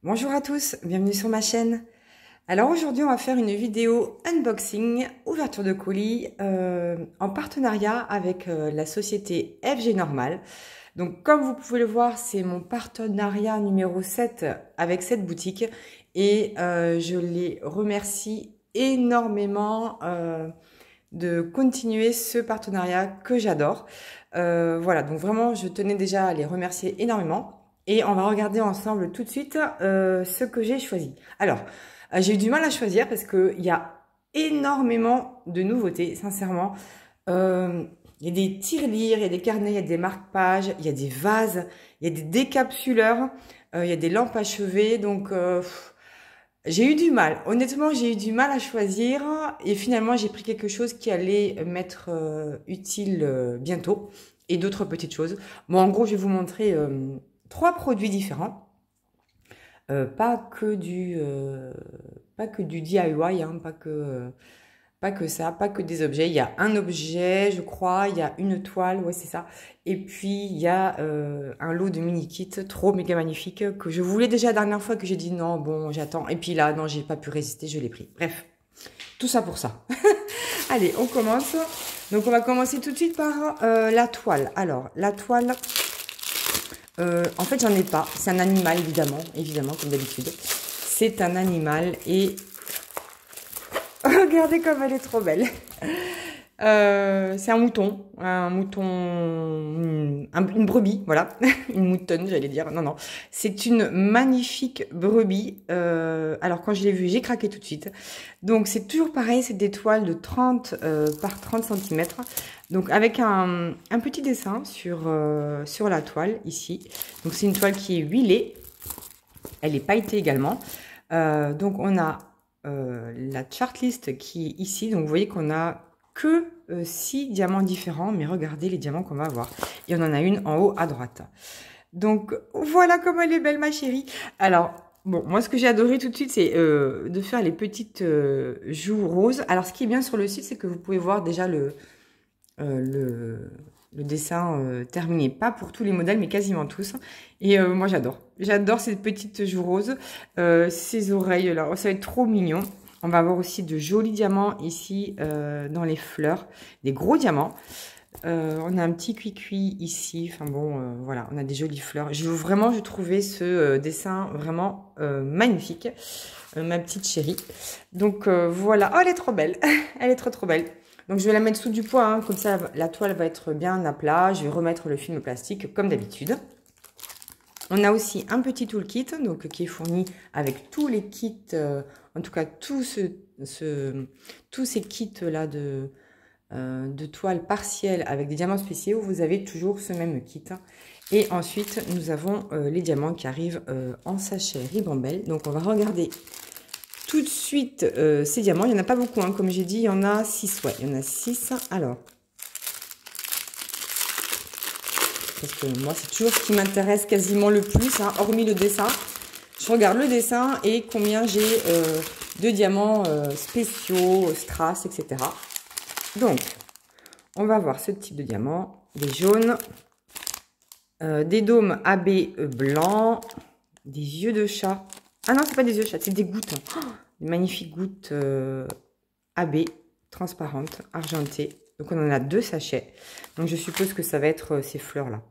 Bonjour à tous, bienvenue sur ma chaîne. Alors aujourd'hui on va faire une vidéo unboxing, ouverture de colis en partenariat avec la société FG Normal. Donc comme vous pouvez le voir, c'est mon partenariat numéro 7 avec cette boutique et je les remercie énormément de continuer ce partenariat que j'adore. Voilà, donc vraiment je tenais déjà à les remercier énormément. Et on va regarder ensemble tout de suite ce que j'ai choisi. Alors, j'ai eu du mal à choisir parce qu'il y a énormément de nouveautés, sincèrement. Il y a des tirelires, il y a des carnets, il y a des marque-pages, il y a des vases, il y a des décapsuleurs, il y a des lampes à chevet. Donc, j'ai eu du mal. Honnêtement, j'ai eu du mal à choisir. Et finalement, j'ai pris quelque chose qui allait m'être utile bientôt. Et d'autres petites choses. Bon, en gros, je vais vous montrer... 3 produits différents, pas que du DIY, hein, pas que ça, pas que des objets. Il y a un objet, je crois, il y a une toile, ouais c'est ça. Et puis il y a un lot de mini kits, trop méga magnifique, que je voulais déjà la dernière fois, que j'ai dit non, bon j'attends. Et puis là, non, j'ai pas pu résister, je l'ai pris. Bref, tout ça pour ça. Allez, on commence. Donc on va commencer tout de suite par la toile. Alors, la toile... en fait, j'en ai pas. C'est un animal, évidemment, comme d'habitude. C'est un animal et regardez comme elle est trop belle. C'est un mouton, une brebis, voilà, une moutonne, j'allais dire. Non, non, c'est une magnifique brebis. Alors quand je l'ai vue, j'ai craqué tout de suite. Donc c'est toujours pareil, c'est des toiles de 30 par 30 cm. Donc avec un petit dessin sur la toile ici. Donc c'est une toile qui est huilée. Elle est pailletée également. Donc on a la chartlist qui est ici. Donc vous voyez qu'on a que 6 diamants différents. Mais regardez les diamants qu'on va avoir. Et on en a une en haut à droite. Donc voilà comme elle est belle ma chérie. Alors... bon, moi, ce que j'ai adoré tout de suite, c'est de faire les petites joues roses. Alors, ce qui est bien sur le site, c'est que vous pouvez voir déjà le dessin terminé. Pas pour tous les modèles, mais quasiment tous. Et moi, j'adore. J'adore ces petites joues roses. Ces oreilles-là, ça va être trop mignon. On va avoir aussi de jolis diamants ici dans les fleurs. Des gros diamants. On a un petit cuicui ici, enfin bon, voilà, on a des jolies fleurs. Je trouvais ce dessin vraiment magnifique, ma petite chérie. Donc voilà, oh elle est trop belle, elle est trop belle. Donc je vais la mettre sous du poids, hein, comme ça la toile va être bien à plat. Je vais remettre le film plastique comme d'habitude. On a aussi un petit toolkit donc, qui est fourni avec tous les kits, en tout cas tous ces kits-là de toile partielle avec des diamants spéciaux, vous avez toujours ce même kit. Et ensuite, nous avons les diamants qui arrivent en sachet Ribambelle. Donc, on va regarder tout de suite ces diamants. Il n'y en a pas beaucoup, hein. Comme j'ai dit, il y en a 6. Ouais, il y en a 6. Alors, parce que moi, c'est toujours ce qui m'intéresse quasiment le plus, hein, hormis le dessin. Je regarde le dessin et combien j'ai de diamants spéciaux, strass, etc. Donc, on va voir ce type de diamant, des jaunes, des dômes AB blancs, des yeux de chat. Ah non, c'est pas des yeux de chat, c'est des gouttes. Oh, des magnifiques gouttes AB, transparentes, argentées. Donc, on en a 2 sachets. Donc, je suppose que ça va être ces fleurs-là.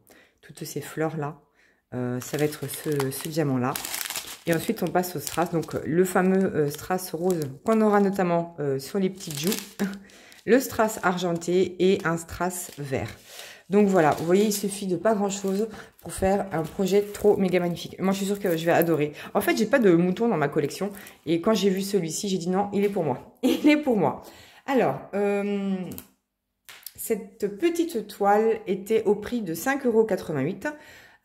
Toutes ces fleurs-là, ça va être ce diamant-là. Et ensuite, on passe au strass. Donc, le fameux strass rose qu'on aura notamment sur les petites joues. Le strass argenté et un strass vert. Donc voilà, vous voyez, il suffit de pas grand chose pour faire un projet trop méga magnifique. Moi, je suis sûre que je vais adorer. En fait, j'ai pas de mouton dans ma collection. Et quand j'ai vu celui-ci, j'ai dit non, il est pour moi. Il est pour moi. Alors, cette petite toile était au prix de 5,88 €.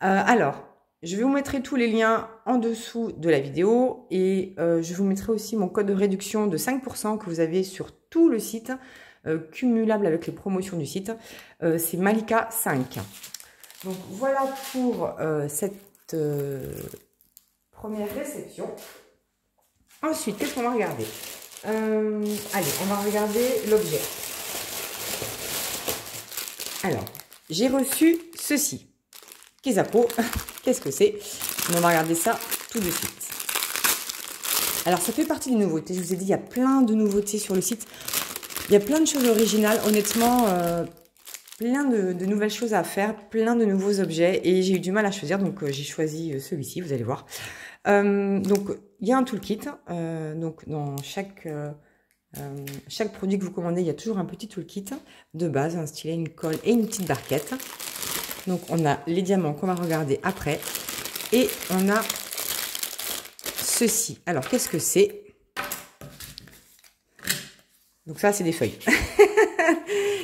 Alors, je vais vous mettre tous les liens en dessous de la vidéo. Et je vous mettrai aussi mon code de réduction de 5% que vous avez sur tout le site. Cumulable avec les promotions du site, c'est Malika 5. Donc voilà pour cette première réception. Ensuite, qu'est-ce qu'on va regarder? Allez, on va regarder l'objet. Alors, j'ai reçu ceci. Kisapo, qu'est-ce que c'est? On va regarder ça tout de suite. Alors, ça fait partie des nouveautés. Je vous ai dit, il y a plein de nouveautés sur le site. Il y a plein de choses originales. Honnêtement, plein de nouvelles choses à faire, plein de nouveaux objets. Et j'ai eu du mal à choisir, donc j'ai choisi celui-ci, vous allez voir. Donc, il y a un toolkit. Donc, dans chaque produit que vous commandez, il y a toujours un petit toolkit de base, un stylet, une colle et une petite barquette. Donc, on a les diamants qu'on va regarder après. Et on a ceci. Alors, qu'est-ce que c'est? Donc ça, c'est des feuilles.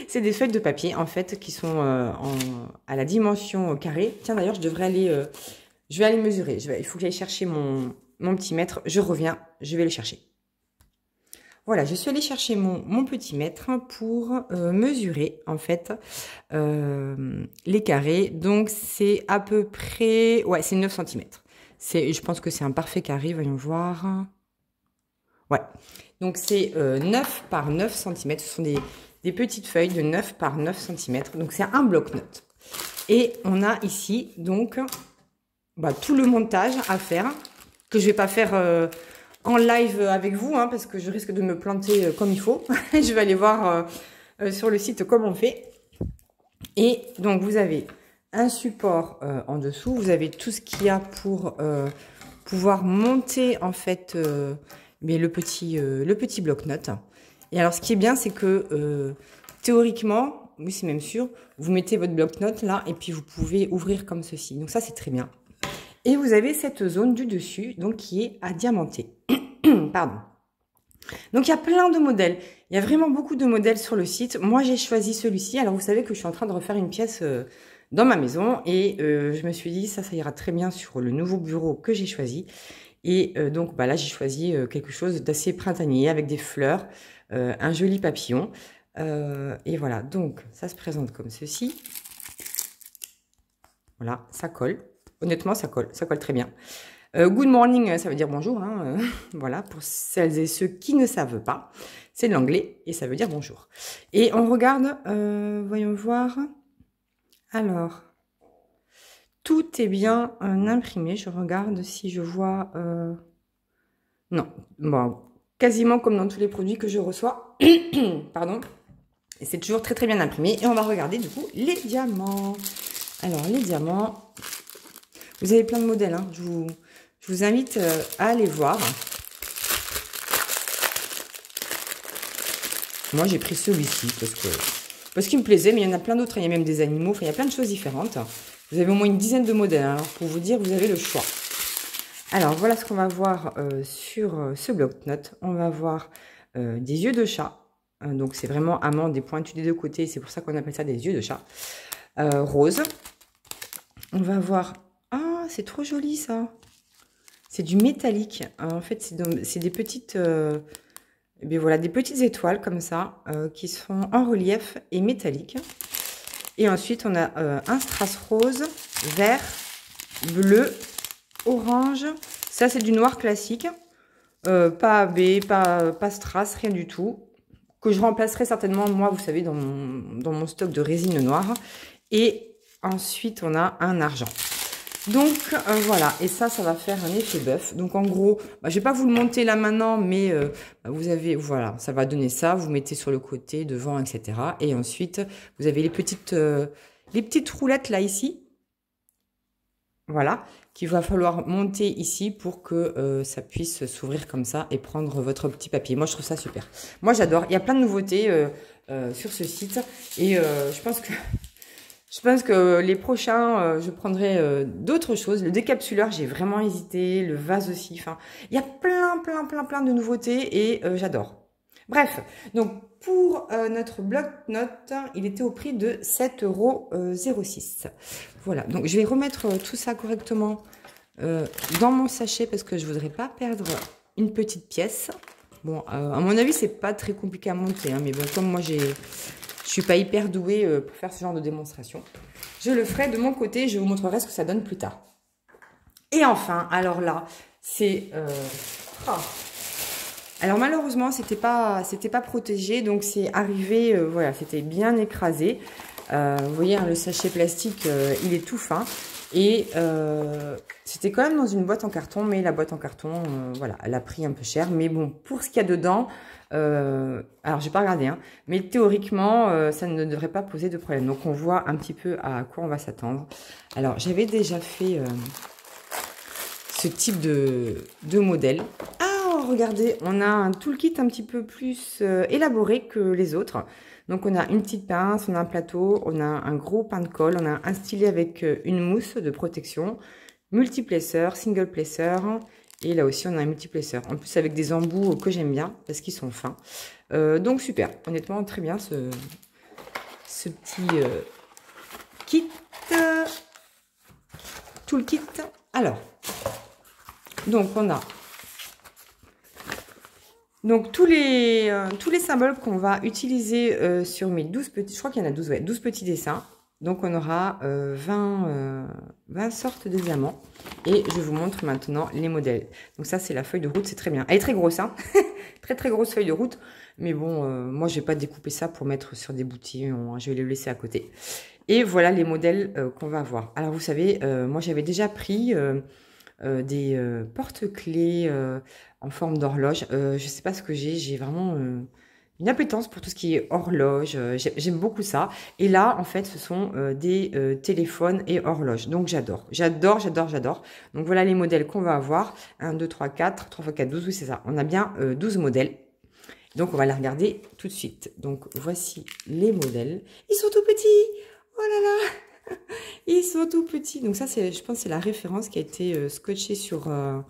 C'est des feuilles de papier, en fait, qui sont à la dimension carrée. Tiens, d'ailleurs, je vais aller mesurer. Il faut que j'aille chercher mon petit mètre. Je reviens, je vais le chercher. Voilà, je suis allée chercher mon petit mètre pour mesurer, en fait, les carrés. Donc, c'est à peu près... Ouais, c'est 9 cm. Je pense que c'est un parfait carré, voyons voir. Ouais, donc c'est 9 par 9 cm. Ce sont des petites feuilles de 9 par 9 cm. Donc, c'est un bloc-notes. Et on a ici, donc, tout le montage à faire, que je ne vais pas faire en live avec vous, hein, parce que je risque de me planter comme il faut. Je vais aller voir sur le site comment on fait. Et donc, vous avez un support en dessous. Vous avez tout ce qu'il y a pour pouvoir monter, en fait, mais le petit bloc-notes. Et alors, ce qui est bien, c'est que théoriquement, oui, c'est même sûr, vous mettez votre bloc-notes là et puis vous pouvez ouvrir comme ceci. Donc ça, c'est très bien. Et vous avez cette zone du dessus, donc qui est à diamanter. Pardon. Donc, il y a plein de modèles. Il y a vraiment beaucoup de modèles sur le site. Moi, j'ai choisi celui-ci. Alors, vous savez que je suis en train de refaire une pièce dans ma maison. Et je me suis dit, ça ira très bien sur le nouveau bureau que j'ai choisi. Et donc, là, j'ai choisi quelque chose d'assez printanier avec des fleurs, un joli papillon. Et voilà, donc, ça se présente comme ceci. Voilà, ça colle. Honnêtement, ça colle très bien. Good morning, ça veut dire bonjour. Hein, voilà, pour celles et ceux qui ne savent pas. C'est de l'anglais et ça veut dire bonjour. Et on regarde, voyons voir. Alors, tout est bien imprimé. Je regarde si je vois... Non, bon, quasiment comme dans tous les produits que je reçois. Pardon. Et c'est toujours très bien imprimé. Et on va regarder du coup les diamants. Alors, les diamants... Vous avez plein de modèles, hein. Je vous invite à aller voir. Moi, j'ai pris celui-ci parce qu'il me plaisait, mais il y en a plein d'autres. Il y a même des animaux, enfin, il y a plein de choses différentes. Vous avez au moins une dizaine de modèles. Alors, pour vous dire, vous avez le choix. Alors, voilà ce qu'on va voir sur ce bloc-notes. On va voir des yeux de chat. Donc, c'est vraiment amande, des pointus des deux côtés. C'est pour ça qu'on appelle ça des yeux de chat. Rose. On va voir... Ah, c'est trop joli, ça. C'est du métallique. En fait, c'est des petites... voilà, des petites étoiles comme ça, qui sont en relief et métalliques. Et ensuite, on a un strass rose, vert, bleu, orange. Ça, c'est du noir classique. Pas AB, pas strass, rien du tout. Que je remplacerai certainement, moi, vous savez, dans mon stock de résine noire. Et ensuite, on a un argent. Donc, voilà. Et ça va faire un effet bœuf. Donc, en gros, je ne vais pas vous le monter là maintenant, mais vous avez, voilà, ça va donner ça. Vous mettez sur le côté, devant, etc. Et ensuite, vous avez les petites roulettes là, ici. Voilà. Qu'il va falloir monter ici pour que ça puisse s'ouvrir comme ça et prendre votre petit papier. Moi, je trouve ça super. Moi, j'adore. Il y a plein de nouveautés sur ce site. Et je pense que les prochains, je prendrai d'autres choses. Le décapsuleur, j'ai vraiment hésité. Le vase aussi. Enfin, il y a plein de nouveautés et j'adore. Bref, donc pour notre bloc-notes, il était au prix de 7,06 €. Voilà, donc je vais remettre tout ça correctement dans mon sachet parce que je ne voudrais pas perdre une petite pièce. Bon, à mon avis, c'est pas très compliqué à monter, hein, mais bon, comme moi, je suis pas hyper douée pour faire ce genre de démonstration. Je le ferai de mon côté, je vous montrerai ce que ça donne plus tard. Et enfin, alors là, c'est... Alors malheureusement, c'était pas protégé, donc c'est arrivé, voilà, c'était bien écrasé. Vous voyez, hein, le sachet plastique, il est tout fin. Et c'était quand même dans une boîte en carton, mais la boîte en carton, voilà, elle a pris un peu cher. Mais bon, pour ce qu'il y a dedans, alors j'ai pas regardé, hein, mais théoriquement, ça ne devrait pas poser de problème. Donc on voit un petit peu à quoi on va s'attendre. Alors j'avais déjà fait ce type de modèle. Ah, regardez, on a un toolkit un petit peu plus élaboré que les autres. Donc, on a une petite pince, on a un plateau, on a un gros pain de colle, on a un stylet avec une mousse de protection, multiplaceur, single placer, et là aussi, on a un multiplaceur. En plus, avec des embouts que j'aime bien, parce qu'ils sont fins. Donc, super. Honnêtement, très bien, ce petit kit. Toolkit. Alors, donc, on a... Donc, tous les symboles qu'on va utiliser sur mes 12 petits... Je crois qu'il y en a 12, ouais, 12 petits dessins. Donc, on aura 20 sortes de diamants. Et je vous montre maintenant les modèles. Donc, ça, c'est la feuille de route. C'est très bien. Elle est très grosse, hein. Très, très grosse feuille de route. Mais bon, moi, je vais pas découper ça pour mettre sur des boutillons. Je vais les laisser à côté. Et voilà les modèles qu'on va avoir. Alors, vous savez, moi, j'avais déjà pris... des porte-clés en forme d'horloge. Je sais pas ce que j'ai vraiment une appétence pour tout ce qui est horloge. J'aime beaucoup ça. Et là, en fait, ce sont des téléphones et horloges. Donc, j'adore. J'adore, j'adore, j'adore. Donc, voilà les modèles qu'on va avoir. 1, 2, 3, 4. 3 x 4, 12. Oui, c'est ça. On a bien 12 modèles. Donc, on va les regarder tout de suite. Donc, voici les modèles. Ils sont tout petits. Oh là là. Ils sont tout petits. Donc ça, je pense que c'est la référence qui a été scotchée sur... Oh,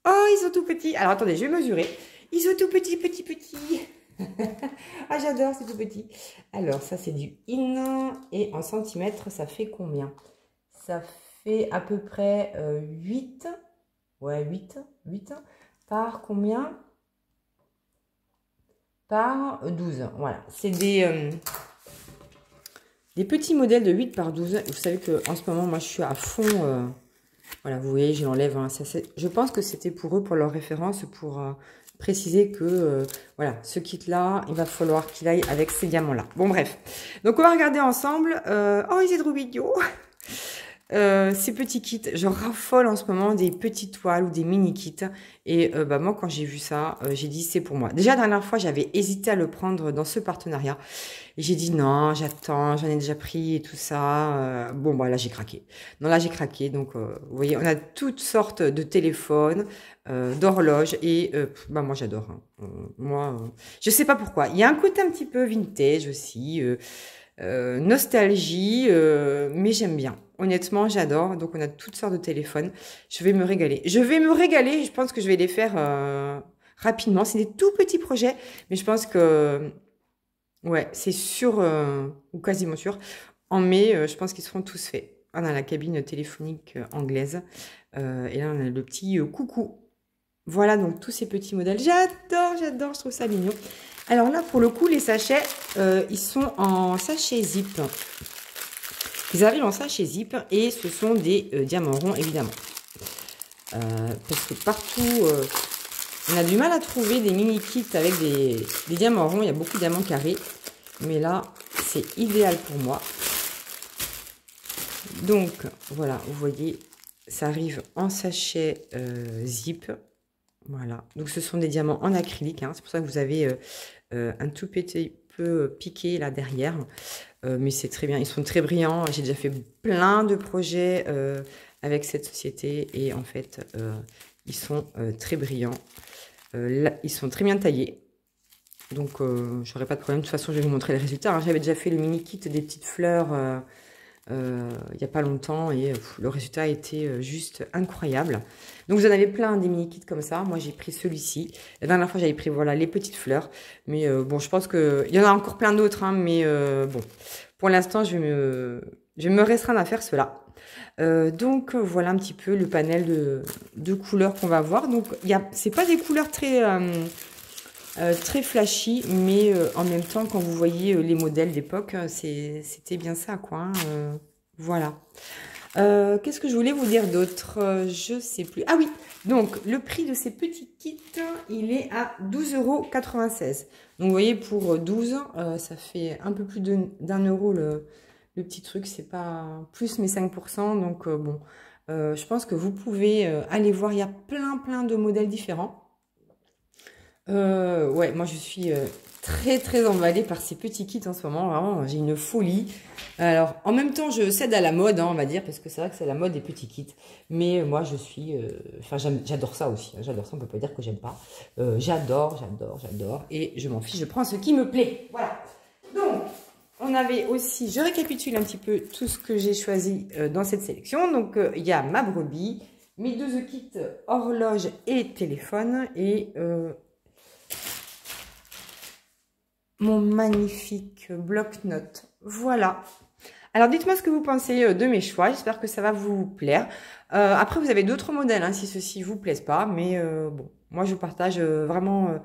ils sont tout petits. Alors, attendez, je vais mesurer. Ils sont tout petits, petits, petits. Ah, j'adore, c'est tout petit. Alors, ça, c'est du in. Et en centimètres, ça fait combien? Ça fait à peu près 8. Ouais, 8. 8 par combien? Par 12. Voilà. C'est des petits modèles de 8 par 12. Vous savez qu'en ce moment, moi, je suis à fond. Voilà, vous voyez, je l'enlève. Hein, je pense que c'était pour eux, pour leur référence, pour préciser que, voilà, ce kit-là, il va falloir qu'il aille avec ces diamants-là. Bon, bref. Donc, on va regarder ensemble. Oh, ils sont trop vidéo. Ces petits kits, je raffole en ce moment des petites toiles ou des mini kits. Et bah, moi, quand j'ai vu ça, j'ai dit c'est pour moi. Déjà, la dernière fois, j'avais hésité à le prendre dans ce partenariat. Et j'ai dit non, j'attends, j'en ai déjà pris et tout ça. Bon, bah là, j'ai craqué. Non, là, j'ai craqué. Donc, vous voyez, on a toutes sortes de téléphones, d'horloges. Et bah, moi, j'adore. Hein. Moi, je sais pas pourquoi. Il y a un côté un petit peu vintage aussi. Nostalgie, mais j'aime bien. Honnêtement, j'adore. Donc, on a toutes sortes de téléphones. Je vais me régaler. Je pense que je vais les faire rapidement. C'est des tout petits projets, mais je pense que, ouais, c'est sûr, ou quasiment sûr. En mai, je pense qu'ils seront tous faits. On a la cabine téléphonique anglaise. Et là, on a le petit coucou. Voilà, donc tous ces petits modèles. J'adore, j'adore. Je trouve ça mignon. Alors là, pour le coup, les sachets, ils sont en sachet zip. Ils arrivent en sachet zip et ce sont des diamants ronds, évidemment. Parce que partout, on a du mal à trouver des mini kits avec des diamants ronds. Il y a beaucoup de diamants carrés. Mais là, c'est idéal pour moi. Donc, voilà, vous voyez, ça arrive en sachet zip. Voilà, donc ce sont des diamants en acrylique. Hein. C'est pour ça que vous avez un tout petit peu piqué là derrière. Mais c'est très bien, ils sont très brillants. J'ai déjà fait plein de projets avec cette société. Et en fait, ils sont très brillants. Là, ils sont très bien taillés. Donc, je n'aurai pas de problème. De toute façon, je vais vous montrer les résultats. Hein. J'avais déjà fait le mini kit des petites fleurs il n'y a pas longtemps et le résultat a été juste incroyable. Donc vous en avez plein des mini kits comme ça. Moi j'ai pris celui-ci. La dernière fois j'avais pris voilà les petites fleurs. Mais bon, je pense que il y en a encore plein d'autres, hein, mais bon, pour l'instant je vais me restreindre à faire cela. Donc voilà un petit peu le panel de couleurs qu'on va voir. Donc c'est pas des couleurs très flashy, mais en même temps, quand vous voyez les modèles d'époque, c'était bien ça, quoi. Hein, voilà. Qu'est-ce que je voulais vous dire d'autre? Je sais plus. Ah oui, donc le prix de ces petits kits, il est à 12,96 €. Donc vous voyez, pour 12, ça fait un peu plus d'1 € le Le petit truc, c'est pas plus mes 5%. Donc, bon, je pense que vous pouvez aller voir. Il y a plein de modèles différents. Ouais, moi, je suis très emballée par ces petits kits en ce moment. Vraiment, j'ai une folie. Alors, en même temps, je cède à la mode, hein, on va dire, parce que c'est vrai que c'est la mode des petits kits. Mais moi, je suis... Enfin, j'adore ça aussi. Hein, j'adore ça, on peut pas dire que j'aime pas. J'adore. Et je m'en fiche, je prends ce qui me plaît. Voilà. Donc, on avait aussi... Je récapitule un petit peu tout ce que j'ai choisi dans cette sélection. Donc, il y a ma brebis, mes deux kits horloge et téléphone. Et... mon magnifique bloc-notes. Voilà. Alors, dites-moi ce que vous pensez de mes choix. J'espère que ça va vous plaire. Après, vous avez d'autres modèles, hein, si ceux-ci vous plaisent pas. Mais bon, moi, je vous partage vraiment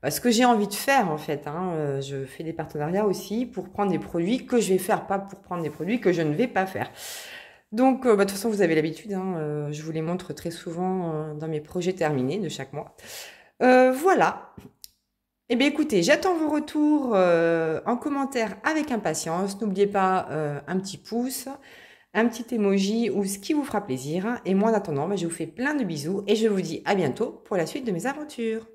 ce que j'ai envie de faire, en fait. Hein. Je fais des partenariats aussi pour prendre des produits que je vais faire, pas pour prendre des produits que je ne vais pas faire. Donc, de toute façon, vous avez l'habitude. Hein, je vous les montre très souvent dans mes projets terminés de chaque mois. Voilà. Eh bien, écoutez, j'attends vos retours en commentaire avec impatience. N'oubliez pas un petit pouce, un petit emoji ou ce qui vous fera plaisir. Et moi, en attendant, je vous fais plein de bisous et je vous dis à bientôt pour la suite de mes aventures.